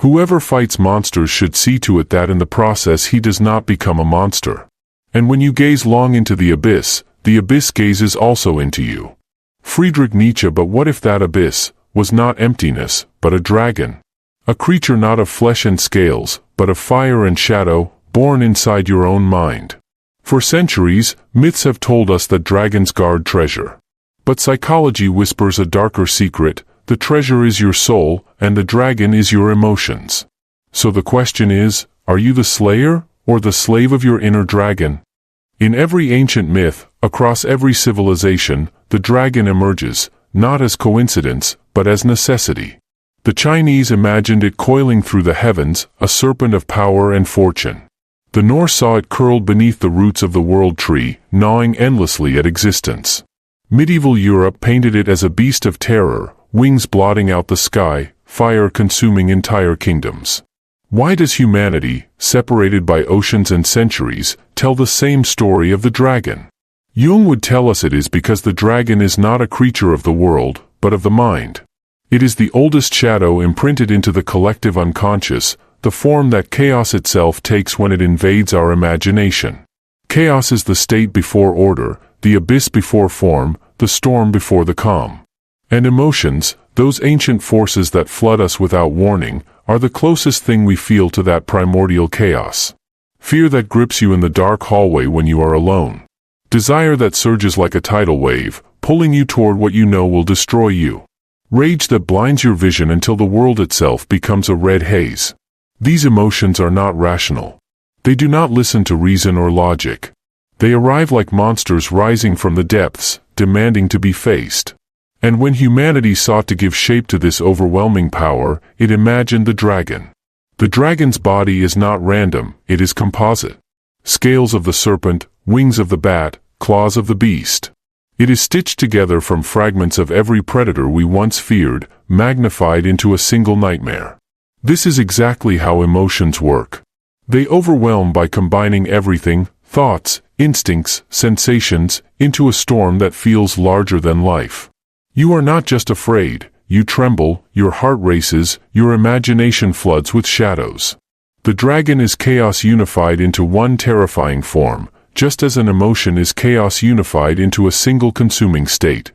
Whoever fights monsters should see to it that in the process he does not become a monster. And when you gaze long into the abyss gazes also into you. Friedrich Nietzsche. But what if that abyss was not emptiness, but a dragon? A creature not of flesh and scales, but of fire and shadow, born inside your own mind. For centuries, myths have told us that dragons guard treasure. But psychology whispers a darker secret: the treasure is your soul, and the dragon is your emotions. So the question is, are you the slayer, or the slave of your inner dragon? In every ancient myth, across every civilization, the dragon emerges, not as coincidence, but as necessity. The Chinese imagined it coiling through the heavens, a serpent of power and fortune. The Norse saw it curled beneath the roots of the world tree, gnawing endlessly at existence. Medieval Europe painted it as a beast of terror, wings blotting out the sky, fire consuming entire kingdoms. Why does humanity, separated by oceans and centuries, tell the same story of the dragon? Jung would tell us it is because the dragon is not a creature of the world, but of the mind. It is the oldest shadow imprinted into the collective unconscious, the form that chaos itself takes when it invades our imagination. Chaos is the state before order, the abyss before form, the storm before the calm. And emotions, those ancient forces that flood us without warning, are the closest thing we feel to that primordial chaos. Fear that grips you in the dark hallway when you are alone. Desire that surges like a tidal wave, pulling you toward what you know will destroy you. Rage that blinds your vision until the world itself becomes a red haze. These emotions are not rational. They do not listen to reason or logic. They arrive like monsters rising from the depths, demanding to be faced. And when humanity sought to give shape to this overwhelming power, it imagined the dragon. The dragon's body is not random, it is composite. Scales of the serpent, wings of the bat, claws of the beast. It is stitched together from fragments of every predator we once feared, magnified into a single nightmare. This is exactly how emotions work. They overwhelm by combining everything, thoughts, instincts, sensations, into a storm that feels larger than life. You are not just afraid, you tremble, your heart races, your imagination floods with shadows. The dragon is chaos unified into one terrifying form, just as an emotion is chaos unified into a single consuming state.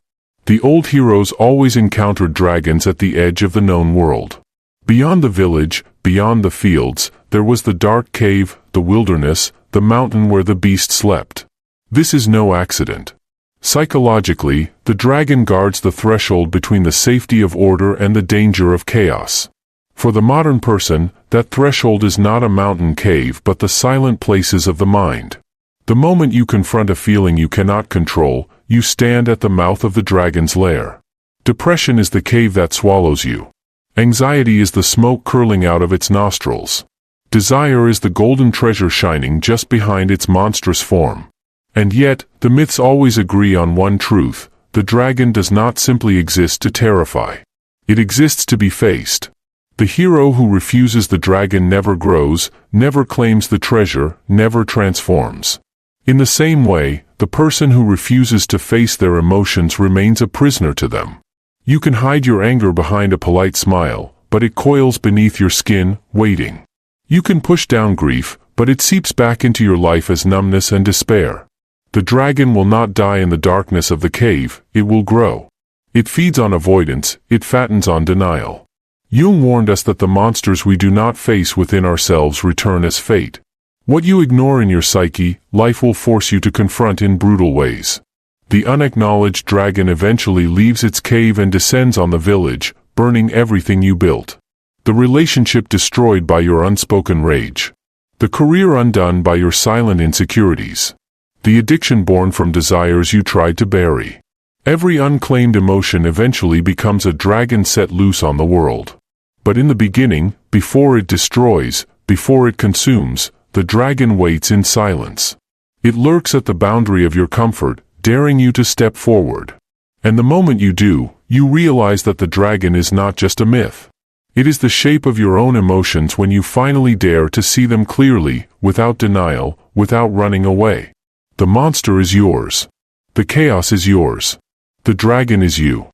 The old heroes always encountered dragons at the edge of the known world. Beyond the village, beyond the fields, there was the dark cave, the wilderness, the mountain where the beast slept. This is no accident. Psychologically, the dragon guards the threshold between the safety of order and the danger of chaos. For the modern person, that threshold is not a mountain cave but the silent places of the mind. The moment you confront a feeling you cannot control, you stand at the mouth of the dragon's lair. Depression is the cave that swallows you. Anxiety is the smoke curling out of its nostrils. Desire is the golden treasure shining just behind its monstrous form. And yet, the myths always agree on one truth: the dragon does not simply exist to terrify. It exists to be faced. The hero who refuses the dragon never grows, never claims the treasure, never transforms. In the same way, the person who refuses to face their emotions remains a prisoner to them. You can hide your anger behind a polite smile, but it coils beneath your skin, waiting. You can push down grief, but it seeps back into your life as numbness and despair. The dragon will not die in the darkness of the cave, it will grow. It feeds on avoidance, it fattens on denial. Jung warned us that the monsters we do not face within ourselves return as fate. What you ignore in your psyche, life will force you to confront in brutal ways. The unacknowledged dragon eventually leaves its cave and descends on the village, burning everything you built. The relationship destroyed by your unspoken rage. The career undone by your silent insecurities. The addiction born from desires you tried to bury. Every unclaimed emotion eventually becomes a dragon set loose on the world. But in the beginning, before it destroys, before it consumes, the dragon waits in silence. It lurks at the boundary of your comfort, daring you to step forward. And the moment you do, you realize that the dragon is not just a myth. It is the shape of your own emotions when you finally dare to see them clearly, without denial, without running away. The monster is yours. The chaos is yours. The dragon is you.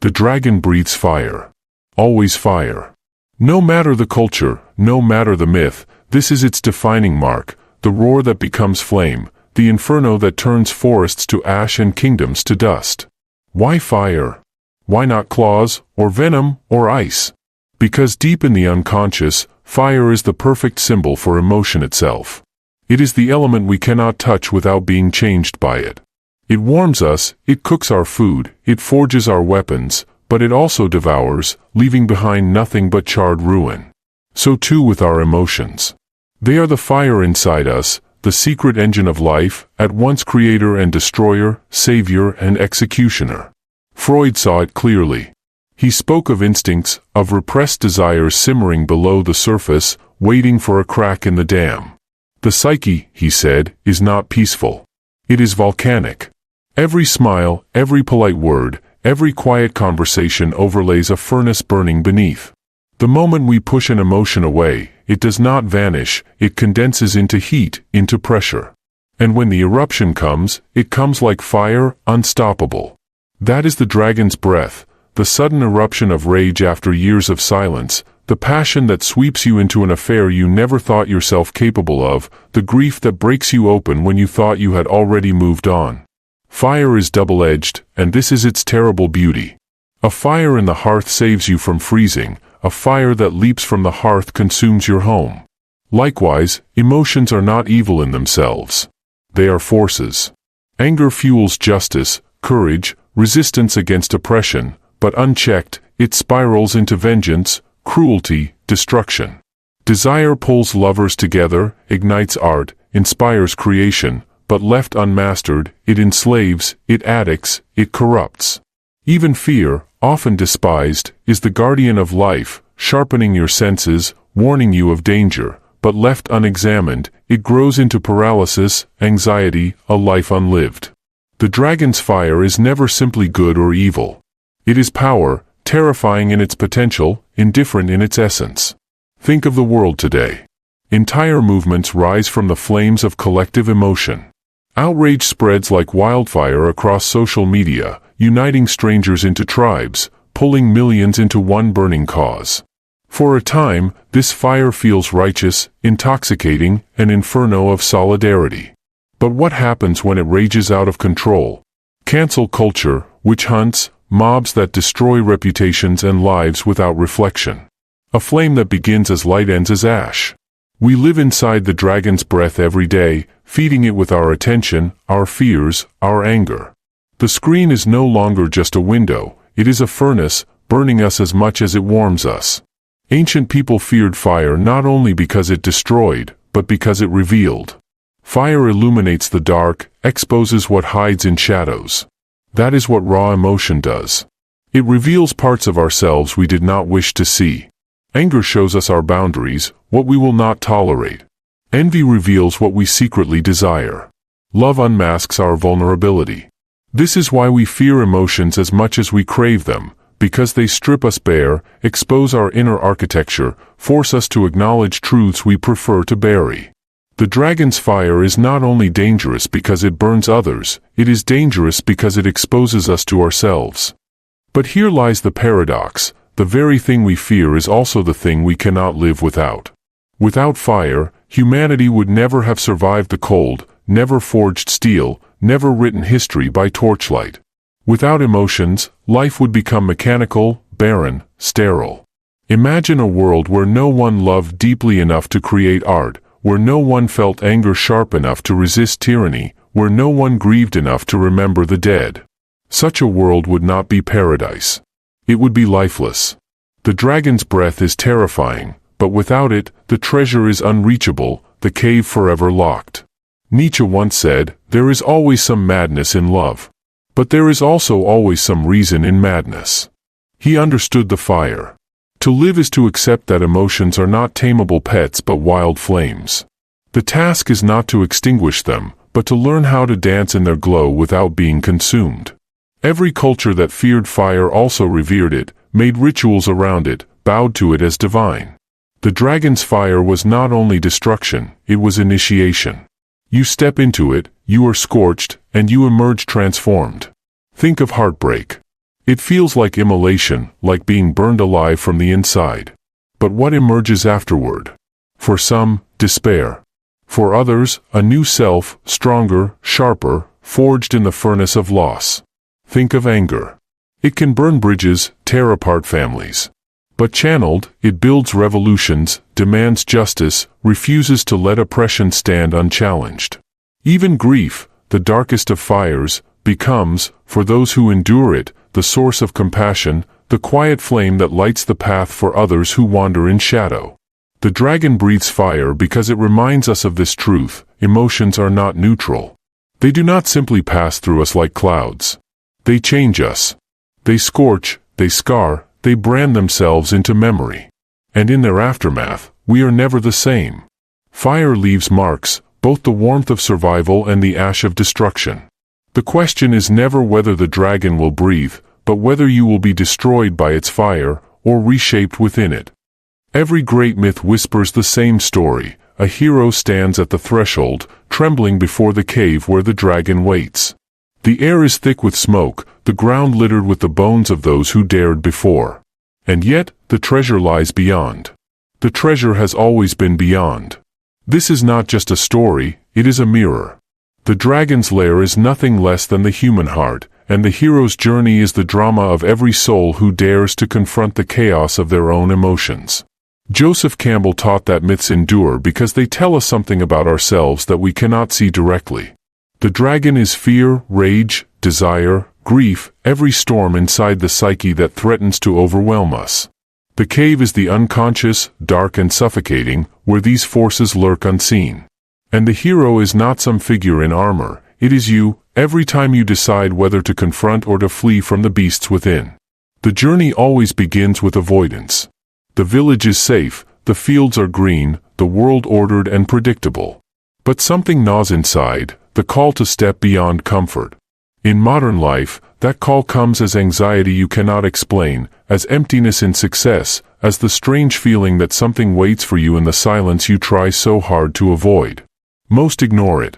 The dragon breathes fire. Always fire. No matter the culture, no matter the myth, this is its defining mark, the roar that becomes flame, the inferno that turns forests to ash and kingdoms to dust. Why fire? Why not claws, or venom, or ice? Because deep in the unconscious, fire is the perfect symbol for emotion itself. It is the element we cannot touch without being changed by it. It warms us, it cooks our food, it forges our weapons, but it also devours, leaving behind nothing but charred ruin. So too with our emotions. They are the fire inside us, the secret engine of life, at once creator and destroyer, savior and executioner. Freud saw it clearly. He spoke of instincts, of repressed desires simmering below the surface, waiting for a crack in the dam. The psyche, he said, is not peaceful. It is volcanic. Every smile, every polite word, every quiet conversation overlays a furnace burning beneath. The moment we push an emotion away, it does not vanish, it condenses into heat, into pressure. And when the eruption comes, it comes like fire, unstoppable. That is the dragon's breath, the sudden eruption of rage after years of silence, the passion that sweeps you into an affair you never thought yourself capable of, the grief that breaks you open when you thought you had already moved on. Fire is double-edged, and this is its terrible beauty. A fire in the hearth saves you from freezing, a fire that leaps from the hearth consumes your home. Likewise, emotions are not evil in themselves. They are forces. Anger fuels justice, courage, resistance against oppression, but unchecked, it spirals into vengeance, cruelty, destruction. Desire pulls lovers together, ignites art, inspires creation, but left unmastered, it enslaves, it addicts, it corrupts. Even fear, often despised, is the guardian of life, sharpening your senses, warning you of danger, but left unexamined, it grows into paralysis, anxiety, a life unlived. The dragon's fire is never simply good or evil. It is power, terrifying in its potential, indifferent in its essence. Think of the world today. Entire movements rise from the flames of collective emotion. Outrage spreads like wildfire across social media, uniting strangers into tribes, pulling millions into one burning cause. For a time, this fire feels righteous, intoxicating, an inferno of solidarity. But what happens when it rages out of control? Cancel culture, witch hunts, mobs that destroy reputations and lives without reflection. A flame that begins as light ends as ash. We live inside the dragon's breath every day, feeding it with our attention, our fears, our anger. The screen is no longer just a window, it is a furnace, burning us as much as it warms us. Ancient people feared fire not only because it destroyed, but because it revealed. Fire illuminates the dark, exposes what hides in shadows. That is what raw emotion does. It reveals parts of ourselves we did not wish to see. Anger shows us our boundaries, what we will not tolerate. Envy reveals what we secretly desire. Love unmasks our vulnerability. This is why we fear emotions as much as we crave them, because they strip us bare, expose our inner architecture, force us to acknowledge truths we prefer to bury. The dragon's fire is not only dangerous because it burns others, it is dangerous because it exposes us to ourselves. But here lies the paradox. The very thing we fear is also the thing we cannot live without. Without fire, humanity would never have survived the cold, never forged steel, never written history by torchlight. Without emotions, life would become mechanical, barren, sterile. Imagine a world where no one loved deeply enough to create art, where no one felt anger sharp enough to resist tyranny, where no one grieved enough to remember the dead. Such a world would not be paradise. It would be lifeless. The dragon's breath is terrifying, but without it, the treasure is unreachable, the cave forever locked. Nietzsche once said, "There is always some madness in love. But there is also always some reason in madness." He understood the fire. To live is to accept that emotions are not tameable pets but wild flames. The task is not to extinguish them, but to learn how to dance in their glow without being consumed. Every culture that feared fire also revered it, made rituals around it, bowed to it as divine. The dragon's fire was not only destruction, it was initiation. You step into it, you are scorched, and you emerge transformed. Think of heartbreak. It feels like immolation, like being burned alive from the inside. But what emerges afterward? For some, despair. For others, a new self, stronger, sharper, forged in the furnace of loss. Think of anger. It can burn bridges, tear apart families. But channeled, it builds revolutions, demands justice, refuses to let oppression stand unchallenged. Even grief, the darkest of fires, becomes, for those who endure it, the source of compassion, the quiet flame that lights the path for others who wander in shadow. The dragon breathes fire because it reminds us of this truth: emotions are not neutral. They do not simply pass through us like clouds. They change us. They scorch, they scar, they brand themselves into memory. And in their aftermath, we are never the same. Fire leaves marks, both the warmth of survival and the ash of destruction. The question is never whether the dragon will breathe, but whether you will be destroyed by its fire, or reshaped within it. Every great myth whispers the same story. A hero stands at the threshold, trembling before the cave where the dragon waits. The air is thick with smoke, the ground littered with the bones of those who dared before. And yet, the treasure lies beyond. The treasure has always been beyond. This is not just a story, it is a mirror. The dragon's lair is nothing less than the human heart, and the hero's journey is the drama of every soul who dares to confront the chaos of their own emotions. Joseph Campbell taught that myths endure because they tell us something about ourselves that we cannot see directly. The dragon is fear, rage, desire, grief, every storm inside the psyche that threatens to overwhelm us. The cave is the unconscious, dark and suffocating, where these forces lurk unseen. And the hero is not some figure in armor, it is you, every time you decide whether to confront or to flee from the beasts within. The journey always begins with avoidance. The village is safe, the fields are green, the world ordered and predictable. But something gnaws inside, the call to step beyond comfort. In modern life, that call comes as anxiety you cannot explain, as emptiness in success, as the strange feeling that something waits for you in the silence you try so hard to avoid. Most ignore it.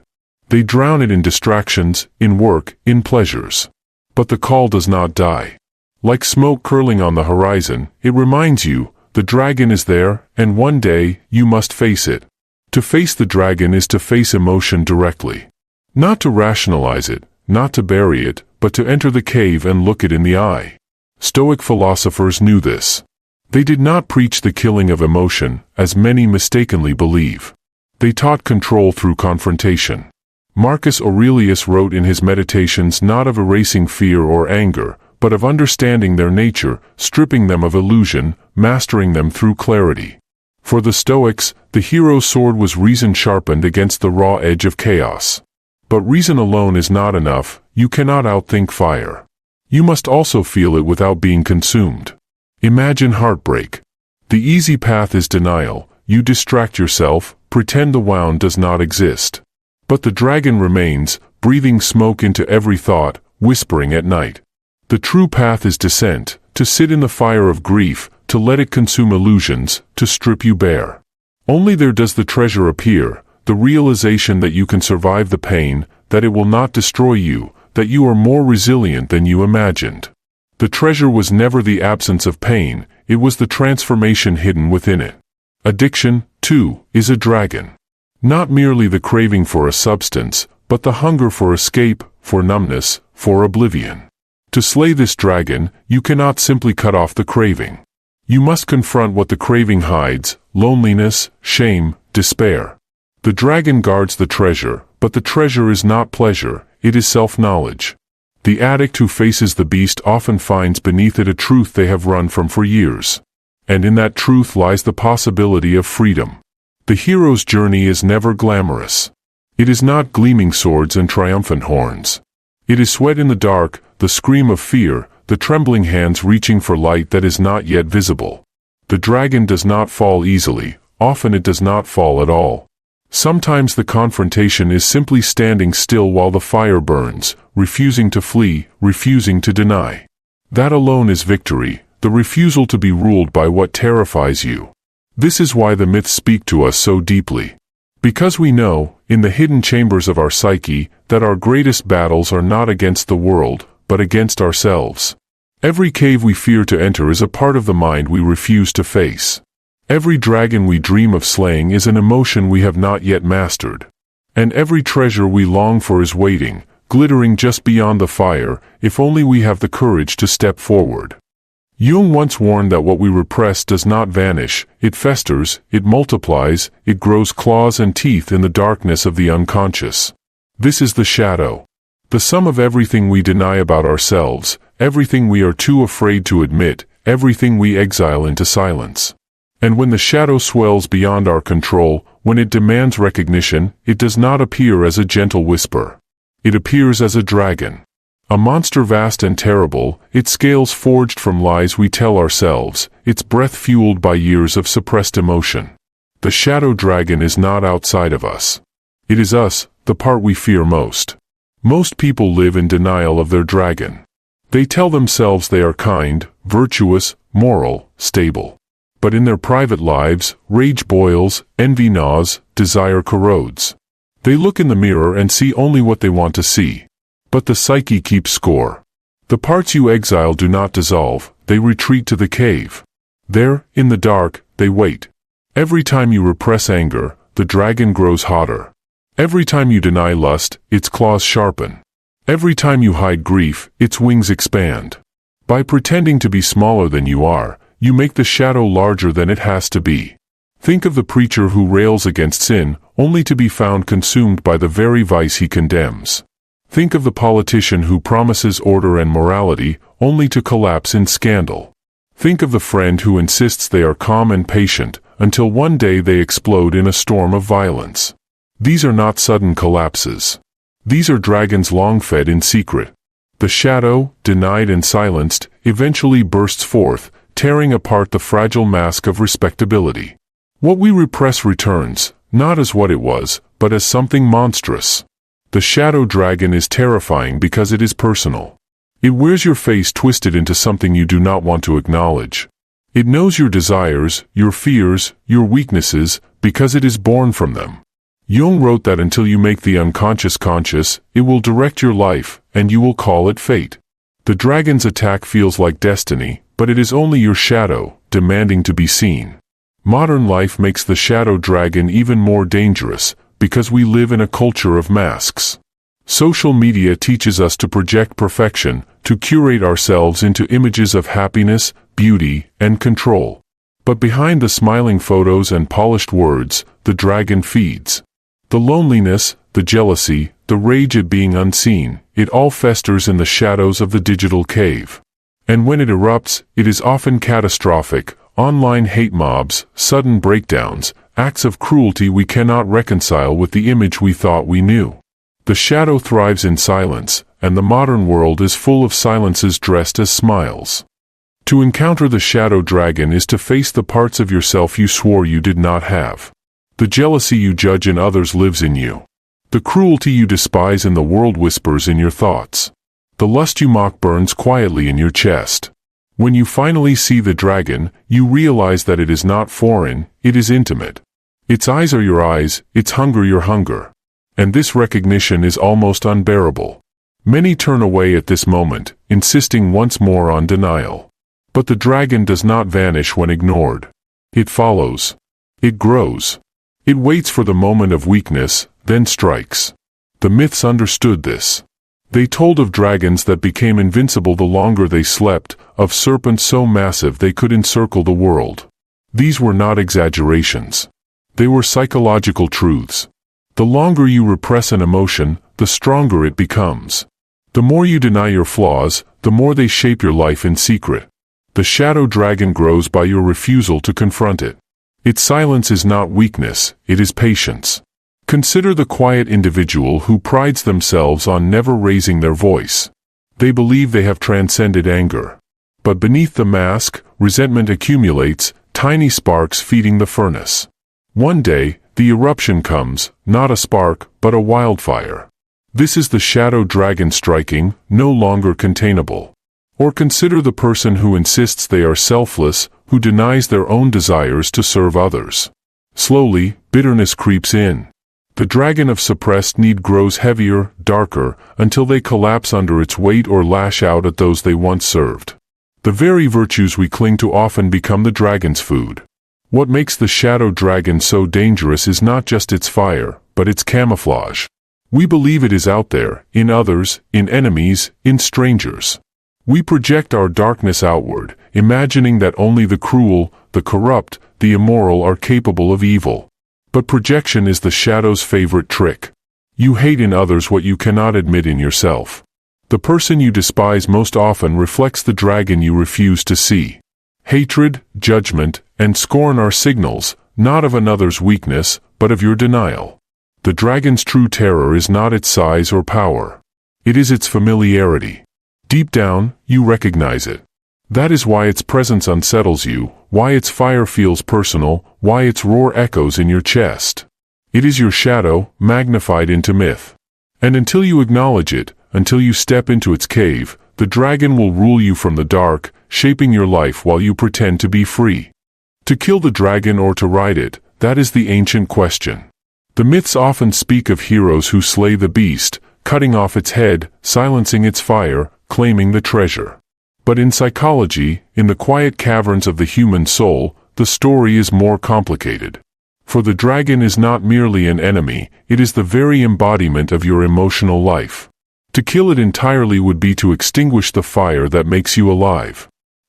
They drown it in distractions, in work, in pleasures. But the call does not die. Like smoke curling on the horizon, it reminds you, the dragon is there, and one day, you must face it. To face the dragon is to face emotion directly. Not to rationalize it, not to bury it, but to enter the cave and look it in the eye. Stoic philosophers knew this. They did not preach the killing of emotion, as many mistakenly believe. They taught control through confrontation. Marcus Aurelius wrote in his Meditations not of erasing fear or anger, but of understanding their nature, stripping them of illusion, mastering them through clarity. For the Stoics, the hero's sword was reason sharpened against the raw edge of chaos. But reason alone is not enough, you cannot outthink fire. You must also feel it without being consumed. Imagine heartbreak. The easy path is denial, you distract yourself, pretend the wound does not exist. But the dragon remains, breathing smoke into every thought, whispering at night. The true path is descent, to sit in the fire of grief, to let it consume illusions, to strip you bare. Only there does the treasure appear, the realization that you can survive the pain, that it will not destroy you, that you are more resilient than you imagined. The treasure was never the absence of pain, it was the transformation hidden within it. Addiction, too, is a dragon. Not merely the craving for a substance, but the hunger for escape, for numbness, for oblivion. To slay this dragon, you cannot simply cut off the craving. You must confront what the craving hides: loneliness, shame, despair. The dragon guards the treasure, but the treasure is not pleasure, it is self-knowledge. The addict who faces the beast often finds beneath it a truth they have run from for years. And in that truth lies the possibility of freedom. The hero's journey is never glamorous. It is not gleaming swords and triumphant horns. It is sweat in the dark, the scream of fear, the trembling hands reaching for light that is not yet visible. The dragon does not fall easily, often it does not fall at all. Sometimes the confrontation is simply standing still while the fire burns, refusing to flee, refusing to deny. That alone is victory, the refusal to be ruled by what terrifies you. This is why the myths speak to us so deeply. Because we know, in the hidden chambers of our psyche, that our greatest battles are not against the world, but against ourselves. Every cave we fear to enter is a part of the mind we refuse to face. Every dragon we dream of slaying is an emotion we have not yet mastered. And every treasure we long for is waiting, glittering just beyond the fire, if only we have the courage to step forward. Jung once warned that what we repress does not vanish, it festers, it multiplies, it grows claws and teeth in the darkness of the unconscious. This is the shadow. The sum of everything we deny about ourselves, everything we are too afraid to admit, everything we exile into silence. And when the shadow swells beyond our control, when it demands recognition, it does not appear as a gentle whisper. It appears as a dragon. A monster vast and terrible, its scales forged from lies we tell ourselves, its breath fueled by years of suppressed emotion. The shadow dragon is not outside of us. It is us, the part we fear most. Most people live in denial of their dragon. They tell themselves they are kind, virtuous, moral, stable. But in their private lives, rage boils, envy gnaws, desire corrodes. They look in the mirror and see only what they want to see. But the psyche keeps score. The parts you exile do not dissolve, they retreat to the cave. There, in the dark, they wait. Every time you repress anger, the dragon grows hotter. Every time you deny lust, its claws sharpen. Every time you hide grief, its wings expand. By pretending to be smaller than you are, you make the shadow larger than it has to be. Think of the preacher who rails against sin, only to be found consumed by the very vice he condemns. Think of the politician who promises order and morality, only to collapse in scandal. Think of the friend who insists they are calm and patient, until one day they explode in a storm of violence. These are not sudden collapses. These are dragons long fed in secret. The shadow, denied and silenced, eventually bursts forth, tearing apart the fragile mask of respectability. What we repress returns, not as what it was, but as something monstrous. The shadow dragon is terrifying because it is personal. It wears your face twisted into something you do not want to acknowledge. It knows your desires, your fears, your weaknesses, because it is born from them. Jung wrote that until you make the unconscious conscious, it will direct your life, and you will call it fate. The dragon's attack feels like destiny, but it is only your shadow, demanding to be seen. Modern life makes the shadow dragon even more dangerous, because we live in a culture of masks. Social media teaches us to project perfection, to curate ourselves into images of happiness, beauty, and control. But behind the smiling photos and polished words, the dragon feeds. The loneliness, the jealousy, the rage at being unseen, it all festers in the shadows of the digital cave. And when it erupts, it is often catastrophic: online hate mobs, sudden breakdowns, acts of cruelty we cannot reconcile with the image we thought we knew. The shadow thrives in silence, and the modern world is full of silences dressed as smiles. To encounter the shadow dragon is to face the parts of yourself you swore you did not have. The jealousy you judge in others lives in you. The cruelty you despise in the world whispers in your thoughts. The lust you mock burns quietly in your chest. When you finally see the dragon, you realize that it is not foreign, it is intimate. Its eyes are your eyes, its hunger your hunger. And this recognition is almost unbearable. Many turn away at this moment, insisting once more on denial. But the dragon does not vanish when ignored. It follows. It grows. It waits for the moment of weakness, then strikes. The myths understood this. They told of dragons that became invincible the longer they slept, of serpents so massive they could encircle the world. These were not exaggerations. They were psychological truths. The longer you repress an emotion, the stronger it becomes. The more you deny your flaws, the more they shape your life in secret. The shadow dragon grows by your refusal to confront it. Its silence is not weakness, it is patience. Consider the quiet individual who prides themselves on never raising their voice. They believe they have transcended anger. But beneath the mask, resentment accumulates, tiny sparks feeding the furnace. One day, the eruption comes, not a spark, but a wildfire. This is the shadow dragon striking, no longer containable. Or consider the person who insists they are selfless, who denies their own desires to serve others. Slowly, bitterness creeps in. The dragon of suppressed need grows heavier, darker, until they collapse under its weight or lash out at those they once served. The very virtues we cling to often become the dragon's food. What makes the shadow dragon so dangerous is not just its fire, but its camouflage. We believe it is out there, in others, in enemies, in strangers. We project our darkness outward, imagining that only the cruel, the corrupt, the immoral are capable of evil. But projection is the shadow's favorite trick. You hate in others what you cannot admit in yourself. The person you despise most often reflects the dragon you refuse to see. Hatred, judgment, and scorn are signals, not of another's weakness, but of your denial. The dragon's true terror is not its size or power. It is its familiarity. Deep down, you recognize it. That is why its presence unsettles you, why its fire feels personal, why its roar echoes in your chest. It is your shadow, magnified into myth. And until you acknowledge it, until you step into its cave, the dragon will rule you from the dark, shaping your life while you pretend to be free. To kill the dragon or to ride it, that is the ancient question. The myths often speak of heroes who slay the beast, cutting off its head, silencing its fire, claiming the treasure. But in psychology, in the quiet caverns of the human soul, the story is more complicated. For the dragon is not merely an enemy, it is the very embodiment of your emotional life. To kill it entirely would be to extinguish the fire that makes you alive.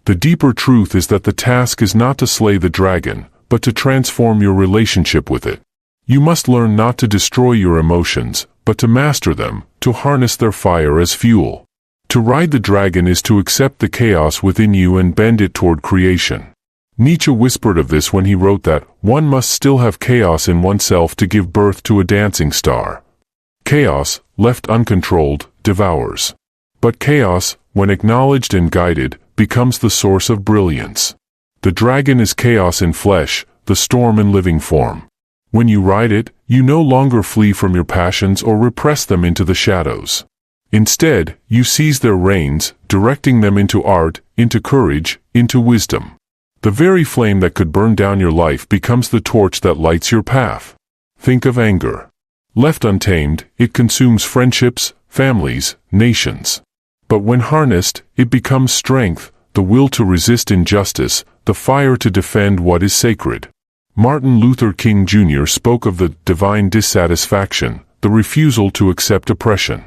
The deeper truth is that the task is not to slay the dragon, but to transform your relationship with it. You must learn not to destroy your emotions, but to master them, to harness their fire as fuel. To ride the dragon is to accept the chaos within you and bend it toward creation. Nietzsche whispered of this when he wrote that one must still have chaos in oneself to give birth to a dancing star. Chaos, left uncontrolled, devours. But chaos, when acknowledged and guided, becomes the source of brilliance. The dragon is chaos in flesh, the storm in living form. When you ride it, you no longer flee from your passions or repress them into the shadows. Instead, you seize their reins, directing them into art, into courage, into wisdom. The very flame that could burn down your life becomes the torch that lights your path. Think of anger. Left untamed, it consumes friendships, families, nations. But when harnessed, it becomes strength, the will to resist injustice, the fire to defend what is sacred. Martin Luther King Jr. spoke of the divine dissatisfaction, the refusal to accept oppression.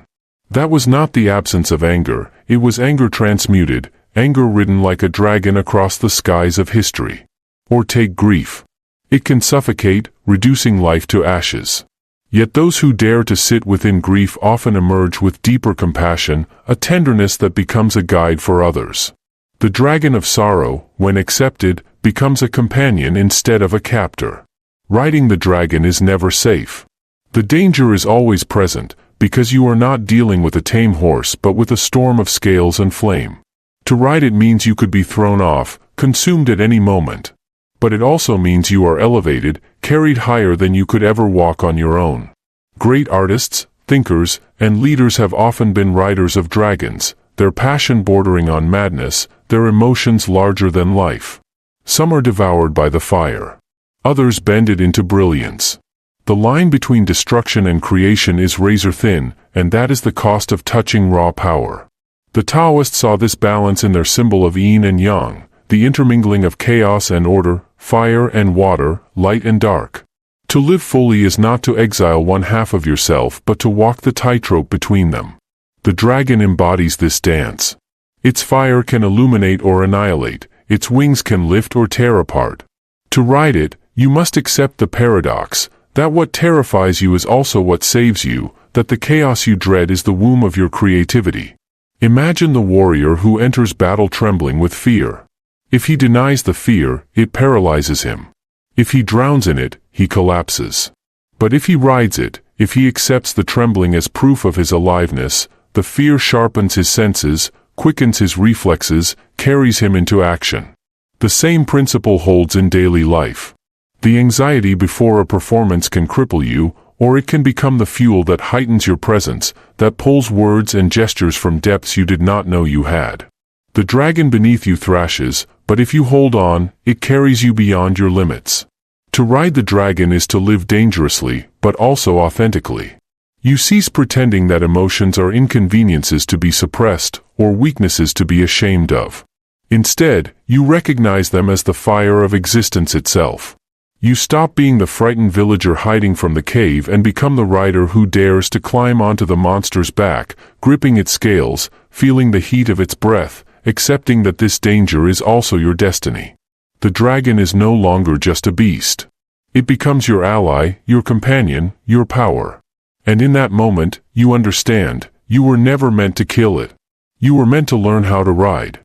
That was not the absence of anger, it was anger transmuted, anger ridden like a dragon across the skies of history. Or take grief. It can suffocate, reducing life to ashes. Yet those who dare to sit within grief often emerge with deeper compassion, a tenderness that becomes a guide for others. The dragon of sorrow, when accepted, becomes a companion instead of a captor. Riding the dragon is never safe. The danger is always present, because you are not dealing with a tame horse but with a storm of scales and flame. To ride it means you could be thrown off, consumed at any moment. But it also means you are elevated, carried higher than you could ever walk on your own. Great artists, thinkers, and leaders have often been riders of dragons, their passion bordering on madness, their emotions larger than life. Some are devoured by the fire. Others bend it into brilliance. The line between destruction and creation is razor thin, and that is the cost of touching raw power. The Taoists saw this balance in their symbol of yin and yang, the intermingling of chaos and order, fire and water, light and dark. To live fully is not to exile one half of yourself but to walk the tightrope between them. The dragon embodies this dance. Its fire can illuminate or annihilate, its wings can lift or tear apart. To ride it, you must accept the paradox, that what terrifies you is also what saves you, that the chaos you dread is the womb of your creativity. Imagine the warrior who enters battle trembling with fear. If he denies the fear, it paralyzes him. If he drowns in it, he collapses. But if he rides it, if he accepts the trembling as proof of his aliveness, the fear sharpens his senses, quickens his reflexes, carries him into action. The same principle holds in daily life. The anxiety before a performance can cripple you, or it can become the fuel that heightens your presence, that pulls words and gestures from depths you did not know you had. The dragon beneath you thrashes, but if you hold on, it carries you beyond your limits. To ride the dragon is to live dangerously, but also authentically. You cease pretending that emotions are inconveniences to be suppressed, or weaknesses to be ashamed of. Instead, you recognize them as the fire of existence itself. You stop being the frightened villager hiding from the cave and become the rider who dares to climb onto the monster's back, gripping its scales, feeling the heat of its breath, accepting that this danger is also your destiny. The dragon is no longer just a beast. It becomes your ally, your companion, your power. And in that moment, you understand, you were never meant to kill it. You were meant to learn how to ride.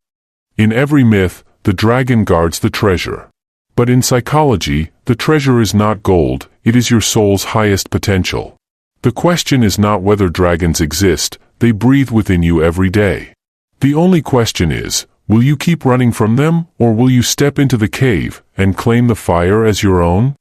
In every myth, the dragon guards the treasure. But in psychology, the treasure is not gold, it is your soul's highest potential. The question is not whether dragons exist, they breathe within you every day. The only question is, will you keep running from them, or will you step into the cave and claim the fire as your own?